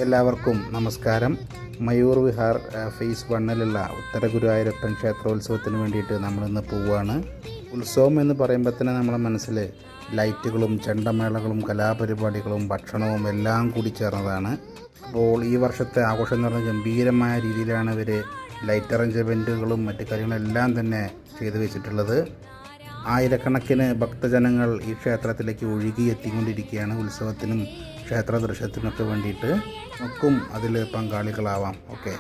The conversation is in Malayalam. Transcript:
എല്ലാവർക്കും നമസ്കാരം. മയൂർ വിഹാർ ഫേസ് 1-ലുള്ള ഉത്തര ഗുരുവായൂരപ്പൻ ക്ഷേത്രോത്സവത്തിന് വേണ്ടിയിട്ട് നമ്മളിന്ന് പോവുകയാണ്. ഉത്സവം എന്ന് പറയുമ്പോൾ തന്നെ നമ്മളെ മനസ്സിൽ ലൈറ്റുകളും ചെണ്ടമേളകളും കലാപരിപാടികളും ഭക്ഷണവും എല്ലാം കൂടി ചേർന്നതാണ്. അപ്പോൾ ഈ വർഷത്തെ ആഘോഷം എന്ന് പറഞ്ഞാൽ ഗംഭീരമായ രീതിയിലാണ് ഇവർ ലൈറ്റ് അറേഞ്ച്മെൻറ്റുകളും മറ്റു കാര്യങ്ങളെല്ലാം തന്നെ ചെയ്തു വെച്ചിട്ടുള്ളത്. ആയിരക്കണക്കിന് ഭക്തജനങ്ങൾ ഈ ക്ഷേത്രത്തിലേക്ക് ഒഴുകി എത്തിക്കൊണ്ടിരിക്കുകയാണ്. ഉത്സവത്തിനും ക്ഷേത്ര ദർശനത്തിനൊക്കെ വേണ്ടിയിട്ട് നമുക്കും അതിൽ പങ്കാളികളാവാം. ഓക്കെ.